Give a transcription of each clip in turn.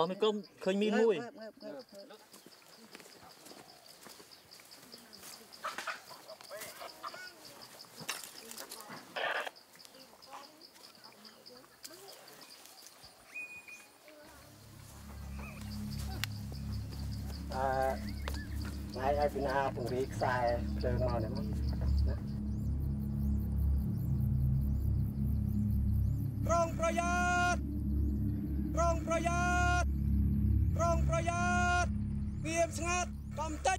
ផងនេះកុំឃើញមានមួយថ្ងៃឲ្យពីណាពង្រីកខ្សែភ្លើងមកនេះមកប្រុងប្រយ័ត្នប្រុងប្រយ័ត្នប្រុងប្រយ័ត្នងៀមស្ងាត់កំតិច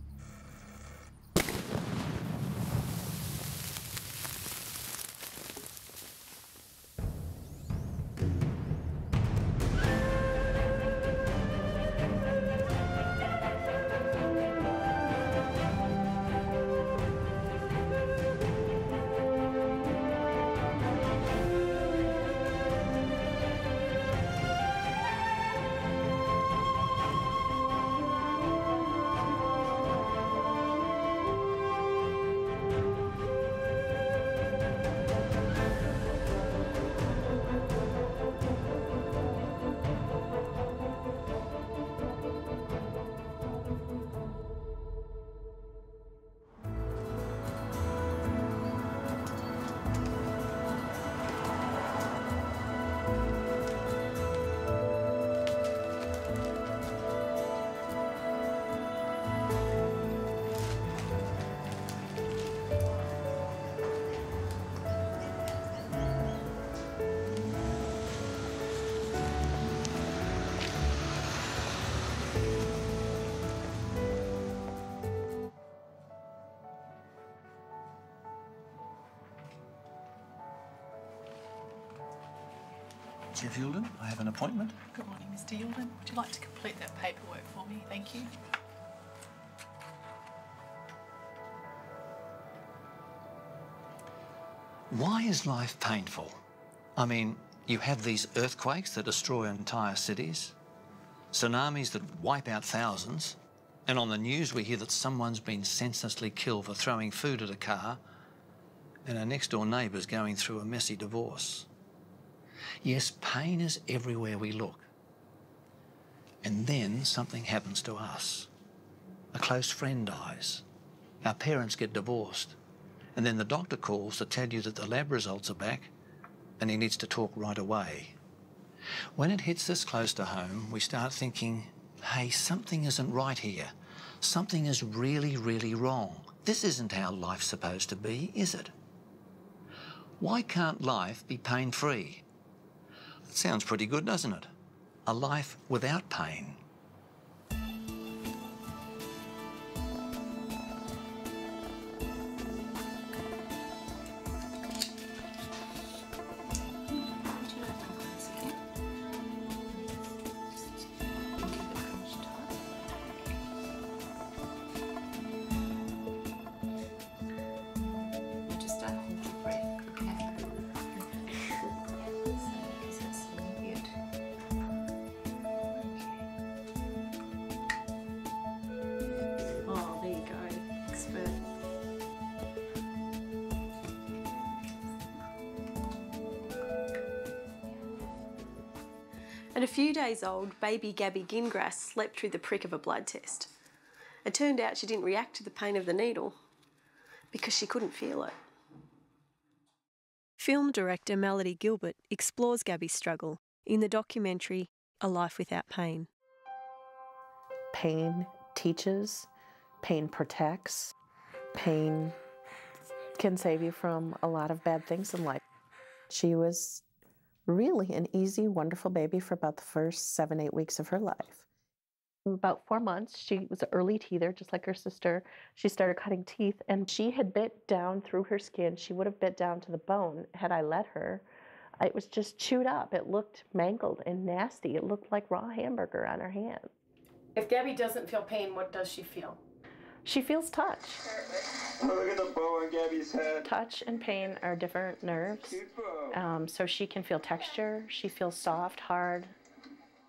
Chef Yulden, I have an appointment. Good morning, Mr. Yulden. Would you like to complete that paperwork for me? Thank you. Why is life painful? I mean, you have these earthquakes that destroy entire cities, tsunamis that wipe out thousands, and on the news we hear that someone's been senselessly killed for throwing food at a car, and our next-door neighbour's going through a messy divorce. Yes, pain is everywhere we look. And then something happens to us. A close friend dies. Our parents get divorced. And then the doctor calls to tell you that the lab results are back and he needs to talk right away. When it hits this close to home, we start thinking, hey, something isn't right here. Something is really, really wrong. This isn't how life's supposed to be, is it? Why can't life be pain-free? It sounds pretty good, doesn't it? A life without pain. At a few days old, baby Gabby Gingrass slept through the prick of a blood test. It turned out she didn't react to the pain of the needle because she couldn't feel it. Film director Melody Gilbert explores Gabby's struggle in the documentary A Life Without Pain. Pain teaches, pain protects, pain can save you from a lot of bad things in life. She was really an easy, wonderful baby for about the first 7-8 weeks of her life. About 4 months, she was an early teether, just like her sister. She started cutting teeth, and she had bit down through her skin. She would have bit down to the bone had I let her. It was just chewed up. It looked mangled and nasty. It looked like raw hamburger on her hand. If Gabby doesn't feel pain, what does she feel? She feels touch. Look at the bow on Gabby's head. Touch and pain are different nerves. So she can feel texture. She feels soft, hard.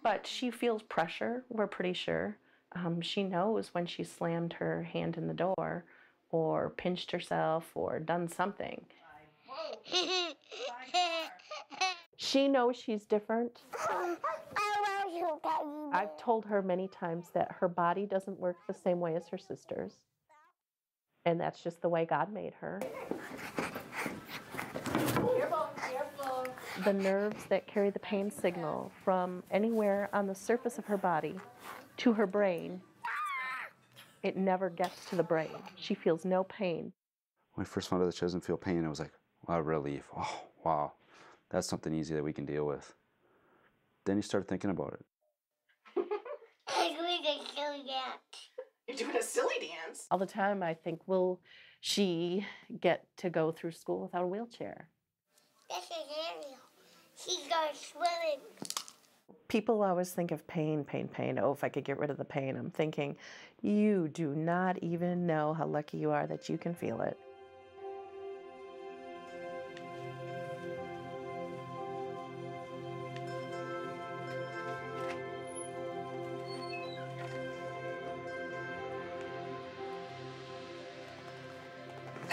But she feels pressure, we're pretty sure. She knows when she slammed her hand in the door or pinched herself or done something. She knows she's different. I've told her many times that her body doesn't work the same way as her sister's. And that's just the way God made her. Careful, careful. The nerves that carry the pain signal from anywhere on the surface of her body to her brain, it never gets to the brain. She feels no pain. When I first found out that she doesn't feel pain, I was like, wow, relief. Oh, wow, that's something easy that we can deal with. Then you start thinking about it. You're doing a silly dance? All the time I think, will she get to go through school without a wheelchair? This is Ariel. She's going swimming. People always think of pain, pain, pain. Oh, if I could get rid of the pain. I'm thinking, you do not even know how lucky you are that you can feel it.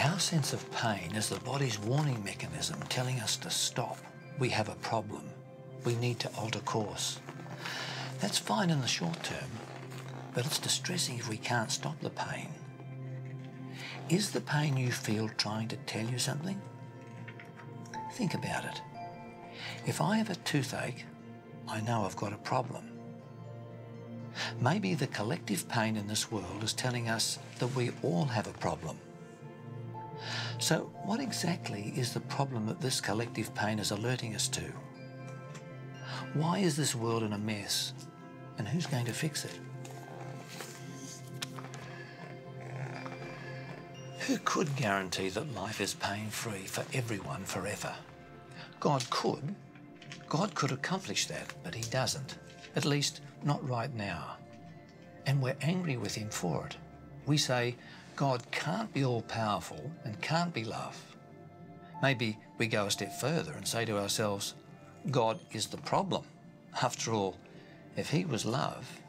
Our sense of pain is the body's warning mechanism telling us to stop. We have a problem. We need to alter course. That's fine in the short term, but it's distressing if we can't stop the pain. Is the pain you feel trying to tell you something? Think about it. If I have a toothache, I know I've got a problem. Maybe the collective pain in this world is telling us that we all have a problem. So what exactly is the problem that this collective pain is alerting us to? Why is this world in a mess? And who's going to fix it? Who could guarantee that life is pain-free for everyone forever? God could. God could accomplish that, but he doesn't. At least not right now. And we're angry with him for it. We say, God can't be all-powerful and can't be love. Maybe we go a step further and say to ourselves, God is the problem. After all, if he was love,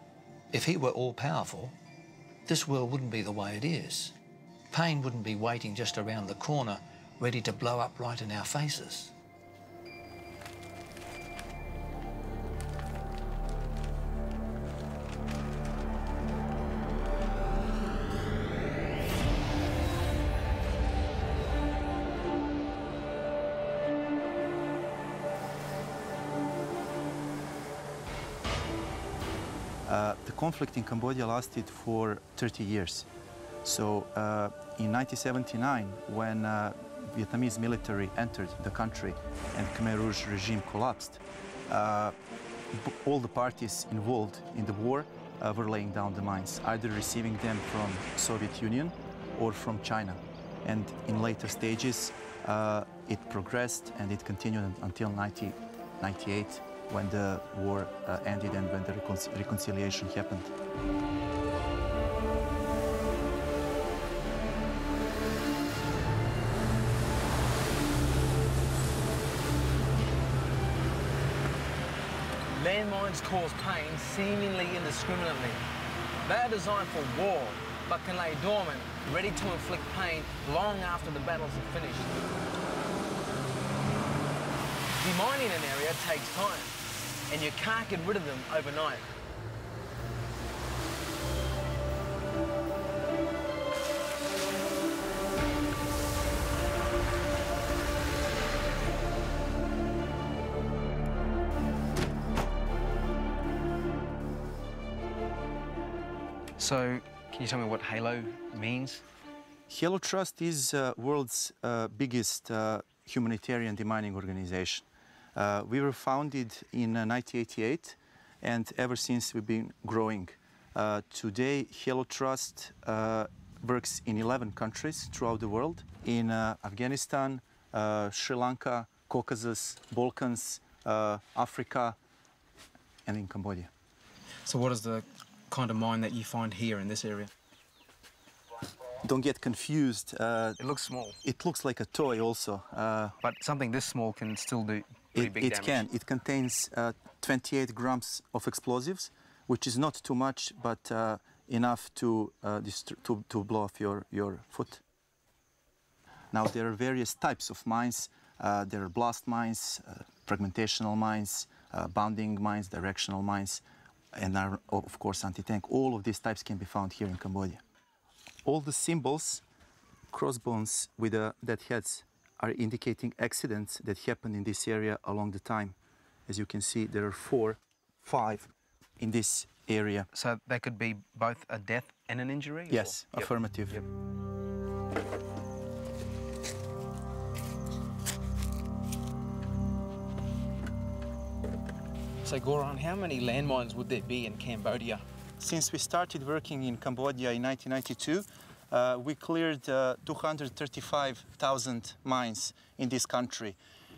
if he were all-powerful, this world wouldn't be the way it is. Pain wouldn't be waiting just around the corner, ready to blow up right in our faces. The conflict in Cambodia lasted for 30 years. So in 1979, when Vietnamese military entered the country and Khmer Rouge regime collapsed, all the parties involved in the war were laying down the mines, either receiving them from Soviet Union or from China. And in later stages, it progressed and it continued until 1998, when the war ended and when the reconciliation happened. Landmines cause pain seemingly indiscriminately. They are designed for war, but can lay dormant, ready to inflict pain long after the battles are finished. Demining an area takes time, and you can't get rid of them overnight. So, can you tell me what HALO means? HALO Trust is world's biggest humanitarian demining organization. We were founded in 1988, and ever since we've been growing. Today, HALO Trust works in 11 countries throughout the world, in Afghanistan, Sri Lanka, Caucasus, Balkans, Africa, and in Cambodia. So what is the kind of mine that you find here in this area? Don't get confused. It looks small. It looks like a toy also. But something this small can still do pretty big damage. It can. It contains 28 grams of explosives, which is not too much, but enough to blow off your foot. Now, there are various types of mines. There are blast mines, fragmentational mines, bounding mines, directional mines, and of course anti-tank. All of these types can be found here in Cambodia. All the symbols, crossbones with dead heads, are indicating accidents that happened in this area along the time. As you can see, there are 4, 5 in this area. So that could be both a death and an injury? Yes, or? Affirmative. Yep. So Goran, how many landmines would there be in Cambodia? Since we started working in Cambodia in 1992, we cleared 235,000 mines in this country.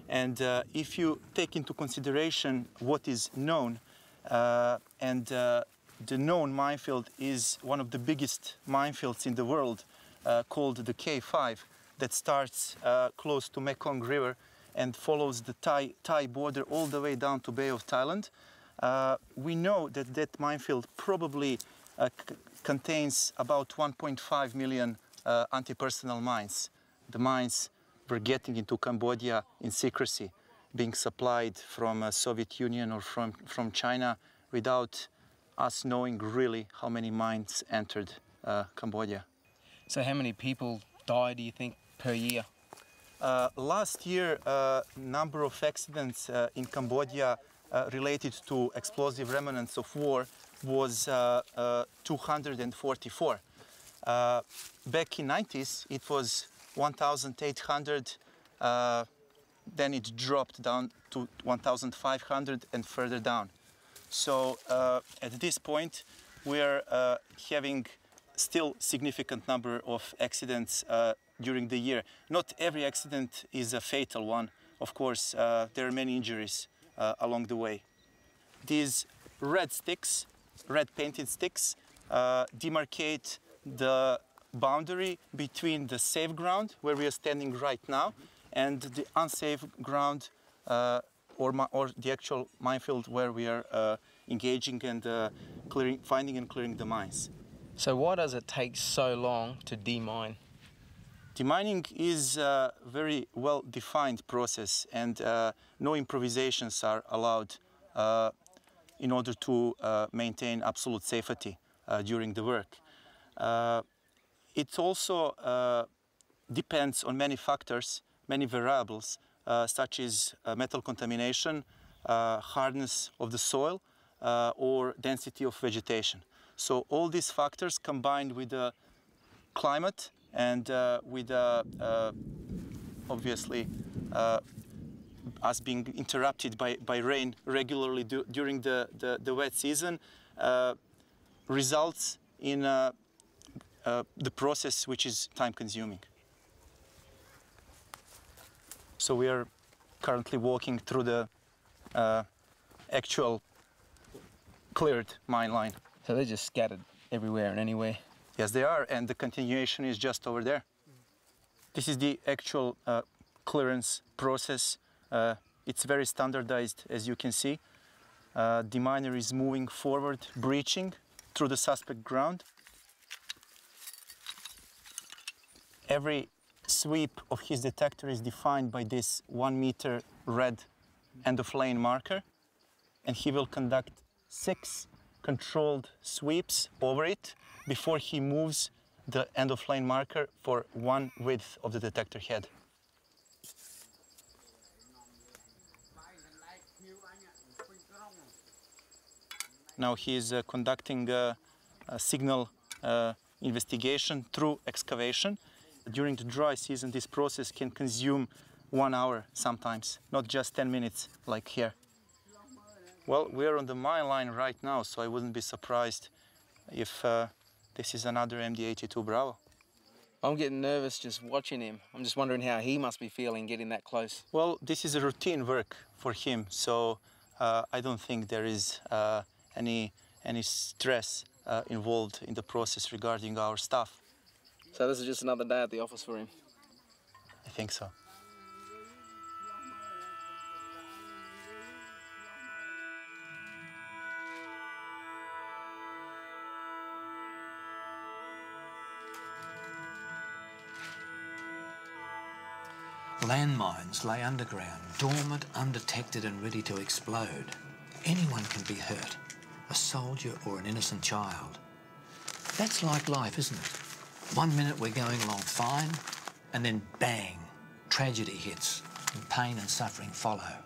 And if you take into consideration what is known, the known minefield is one of the biggest minefields in the world, called the K5, that starts close to Mekong River and follows the Thai border all the way down to Bay of Thailand. We know that that minefield probably contains about 1.5 million anti-personnel mines. The mines were getting into Cambodia in secrecy, being supplied from Soviet Union or from China without us knowing really how many mines entered Cambodia. So how many people die, do you think, per year? Last year, number of accidents in Cambodia related to explosive remnants of war was 244. Back in 90s, it was 1,800, then it dropped down to 1,500 and further down. So at this point, we are having still significant number of accidents during the year. Not every accident is a fatal one. Of course, there are many injuries along the way. These red sticks, red painted sticks, demarcate the boundary between the safe ground, where we are standing right now, and the unsafe ground, or the actual minefield where we are engaging and finding and clearing the mines. So why does it take so long to demine? Demining is a very well-defined process, and no improvisations are allowed in order to maintain absolute safety during the work. It also depends on many factors, many variables, such as metal contamination, hardness of the soil, or density of vegetation. So all these factors combined with the climate and with obviously us being interrupted by rain regularly during the wet season results in the process which is time-consuming. So we are currently walking through the actual cleared mine line. So they're just scattered everywhere and anywhere? Yes, they are, and the continuation is just over there. This is the actual clearance process. It's very standardized, as you can see. The miner is moving forward, breaching through the suspect ground. Every sweep of his detector is defined by this 1 meter red end-of-lane marker, and he will conduct 6 controlled sweeps over it before he moves the end-of-lane marker for 1 width of the detector head. Now he is conducting a signal investigation through excavation. During the dry season, this process can consume 1 hour sometimes, not just 10 minutes like here. Well, we're on the mine line right now, so I wouldn't be surprised if this is another MD-82 Bravo. I'm getting nervous just watching him. I'm just wondering how he must be feeling getting that close. Well, this is a routine work for him, so I don't think there is any stress involved in the process regarding our staff. So this is just another day at the office for him? I think so. Landmines lay underground, dormant, undetected and ready to explode. Anyone can be hurt, a soldier or an innocent child. That's like life, isn't it? 1 minute we're going along fine, and then bang, tragedy hits, and pain and suffering follow.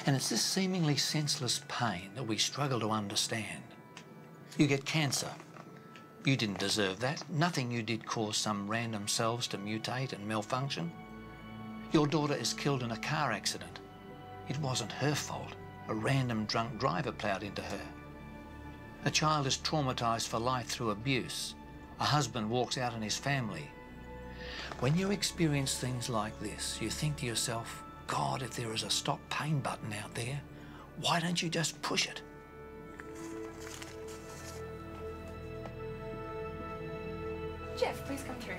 And it's this seemingly senseless pain that we struggle to understand. You get cancer. You didn't deserve that. Nothing you did caused some random cells to mutate and malfunction. Your daughter is killed in a car accident. It wasn't her fault. A random drunk driver ploughed into her. A child is traumatised for life through abuse. A husband walks out on his family. When you experience things like this, you think to yourself, God, if there is a stop pain button out there, why don't you just push it? Jeff, please come through.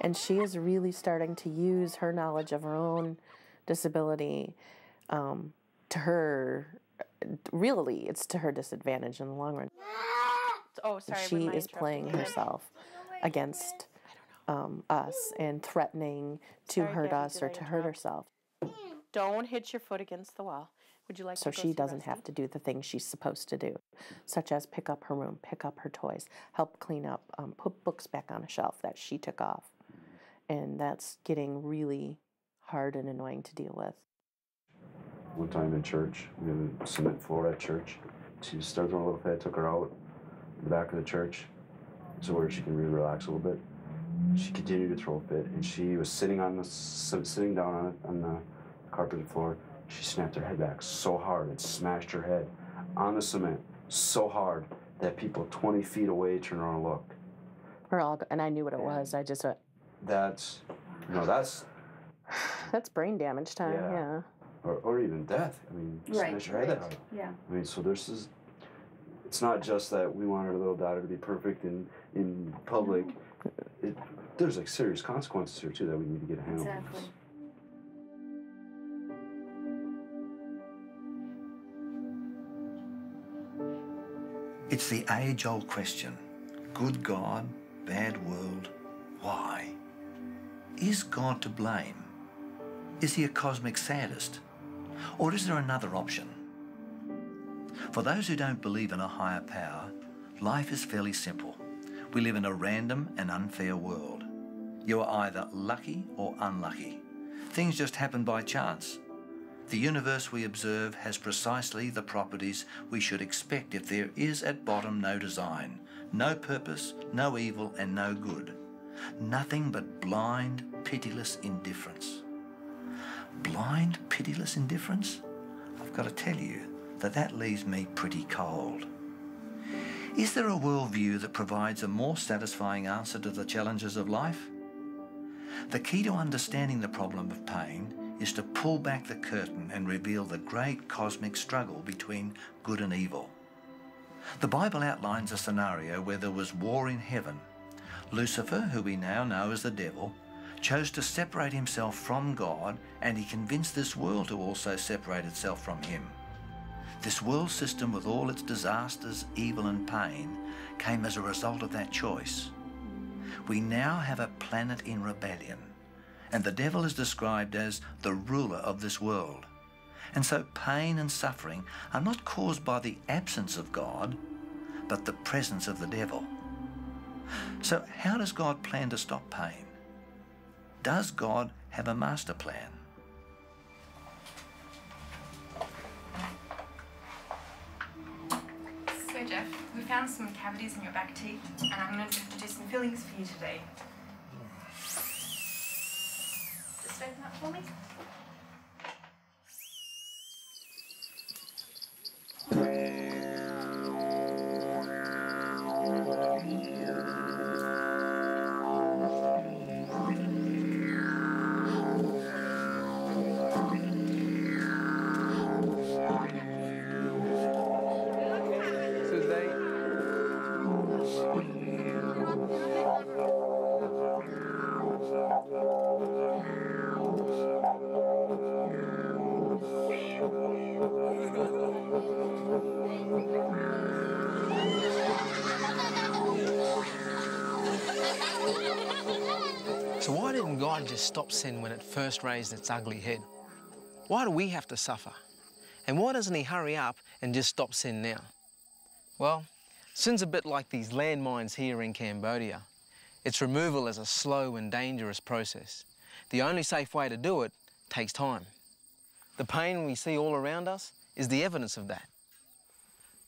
And she is really starting to use her knowledge of her own disability to her, really, it's to her disadvantage in the long run. Oh, sorry. She is playing herself against us and threatening to hurt us or to hurt herself. Don't hit your foot against the wall. Would you like to So go she see doesn't Rusty? have to do the things she's supposed to do, such as pick up her room, pick up her toys, help clean up, put books back on a shelf that she took off. And that's getting really hard and annoying to deal with. One time in church, we had a cement floor at church. She started throwing a little fit. I took her out in the back of the church so where she can really relax a little bit. She continued to throw a fit, and she was sitting down on the carpeted floor. She snapped her head back so hard and smashed her head on the cement so hard that people 20 feet away turned around and looked. And I knew what it was. I just went, that's brain damage time, yeah. Or even death. I mean, smash your head out. Yeah. I mean, so it's not just that we want our little daughter to be perfect in public. There's like serious consequences here too that we need to get a handle on. Exactly. It's the age-old question. Good God, bad world, why? Is God to blame? Is he a cosmic sadist? Or is there another option? For those who don't believe in a higher power, life is fairly simple. We live in a random and unfair world. You are either lucky or unlucky. Things just happen by chance. The universe we observe has precisely the properties we should expect if there is at bottom no design, no purpose, no evil and no good. Nothing but blind, pitiless indifference. Blind, pitiless indifference? I've got to tell you that leaves me pretty cold. Is there a worldview that provides a more satisfying answer to the challenges of life? The key to understanding the problem of pain is to pull back the curtain and reveal the great cosmic struggle between good and evil. The Bible outlines a scenario where there was war in heaven. Lucifer, who we now know as the devil, chose to separate himself from God, and he convinced this world to also separate itself from him. This world system, with all its disasters, evil and pain, came as a result of that choice. We now have a planet in rebellion, and the devil is described as the ruler of this world. And so pain and suffering are not caused by the absence of God, but the presence of the devil. So how does God plan to stop pain? Does God have a master plan? So Jeff, we found some cavities in your back teeth, and I'm going to do some fillings for you today. Just open that for me. So why didn't God just stop sin when it first raised its ugly head? Why do we have to suffer? And why doesn't he hurry up and just stop sin now? Well, sin's a bit like these landmines here in Cambodia. Its removal is a slow and dangerous process. The only safe way to do it takes time. The pain we see all around us is the evidence of that.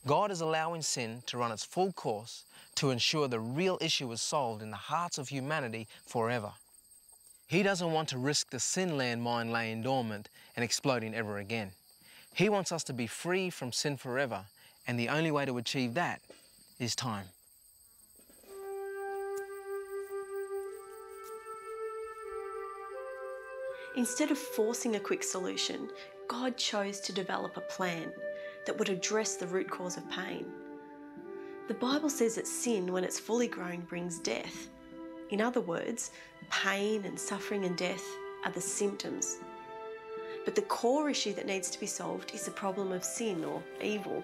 God is allowing sin to run its full course to ensure the real issue is solved in the hearts of humanity forever. He doesn't want to risk the sin landmine laying dormant and exploding ever again. He wants us to be free from sin forever, and the only way to achieve that is time. Instead of forcing a quick solution, God chose to develop a plan that would address the root cause of pain. The Bible says that sin, when it's fully grown, brings death. In other words, pain and suffering and death are the symptoms. But the core issue that needs to be solved is the problem of sin or evil.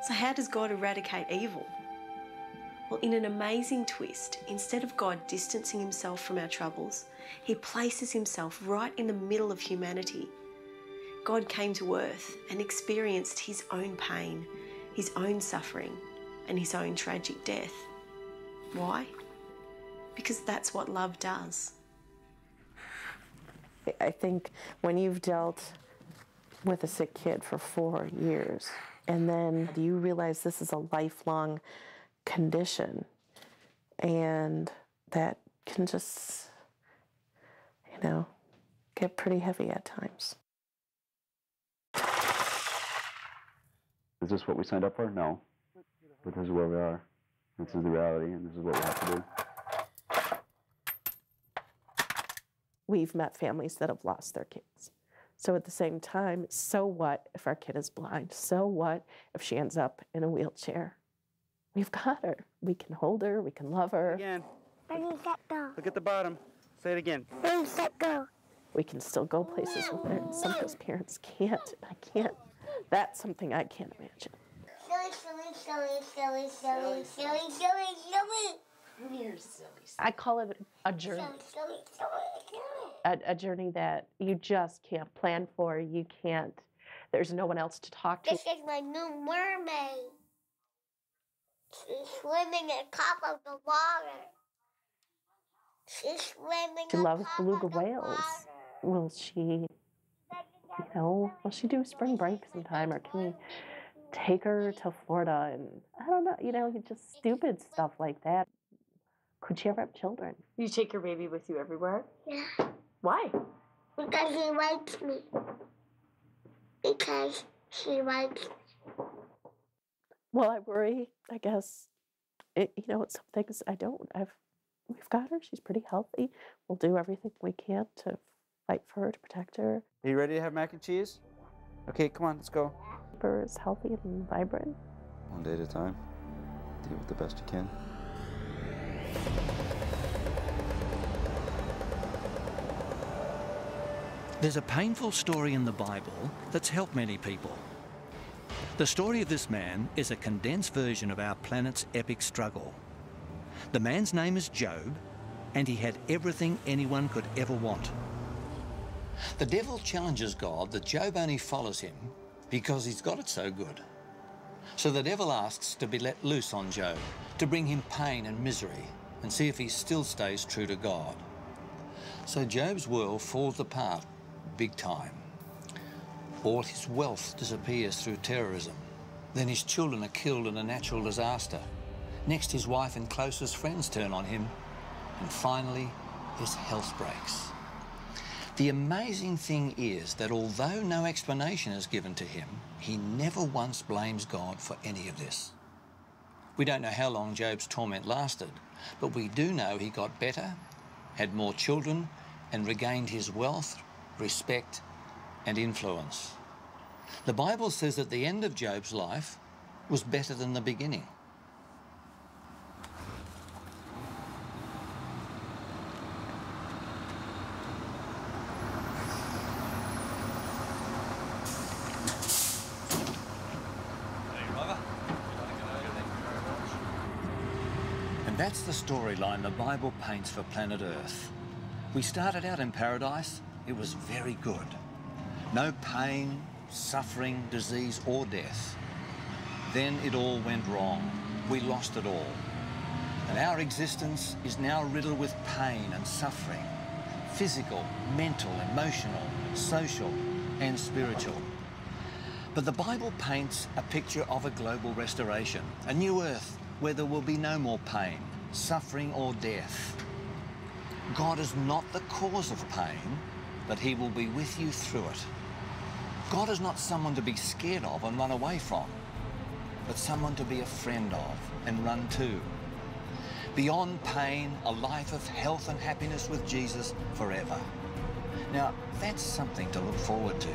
So how does God eradicate evil? Well, in an amazing twist, instead of God distancing himself from our troubles, he places himself right in the middle of humanity. God came to earth and experienced his own pain, his own suffering, and his own tragic death. Why? Because that's what love does. I think when you've dealt with a sick kid for 4 years, and then you realize this is a lifelong condition, and that can just, get pretty heavy at times. Is this what we signed up for? No. But this is where we are. This is the reality, and this is what we have to do. We've met families that have lost their kids. So at the same time, so what if our kid is blind? So what if she ends up in a wheelchair? We've got her. We can hold her. We can love her. Again. Ready, set, go. Look at the bottom. Say it again. Ready, set, go. We can still go places with her. And some of those parents can't. I can't. That's something I can't imagine. Silly, silly, silly, silly, silly, silly, silly, silly. You're silly. I call it a journey. Silly, silly, silly. A journey that you just can't plan for. You can't. There's no one else to talk to. This is my new mermaid. She's swimming on top of the water. She's swimming She on loves top beluga of the whales. water. Will she, will she do spring break sometime, or can we take her to Florida? And I don't know, just stupid stuff like that. Could she ever have children? You take your baby with you everywhere? Yeah. Why? Because he likes me. Because he likes me. Well, I worry, I guess, some things I don't. We've got her. She's pretty healthy. We'll do everything we can to fight for her, to protect her. Are you ready to have mac and cheese? Okay, come on, let's go. Keep her as healthy and vibrant. One day at a time. Do it the best you can. There's a painful story in the Bible that's helped many people. The story of this man is a condensed version of our planet's epic struggle. The man's name is Job, and he had everything anyone could ever want. The devil challenges God that Job only follows him because he's got it so good. So the devil asks to be let loose on Job, to bring him pain and misery, and see if he still stays true to God. So Job's world falls apart big time. All his wealth disappears through terrorism. Then his children are killed in a natural disaster. Next, his wife and closest friends turn on him. And finally, his health breaks. The amazing thing is that although no explanation is given to him, he never once blames God for any of this. We don't know how long Job's torment lasted, but we do know he got better, had more children, and regained his wealth, respect, and influence. The Bible says that the end of Job's life was better than the beginning. And That's the storyline the Bible paints for planet Earth. We started out in paradise. It was very good. No pain, suffering, disease, or death. Then it all went wrong. We lost it all. And our existence is now riddled with pain and suffering. Physical, mental, emotional, social, and spiritual. But the Bible paints a picture of a global restoration, a new earth where there will be no more pain, suffering, or death. God is not the cause of pain, but he will be with you through it. God is not someone to be scared of and run away from, but someone to be a friend of and run to. Beyond pain, a life of health and happiness with Jesus forever. Now, that's something to look forward to.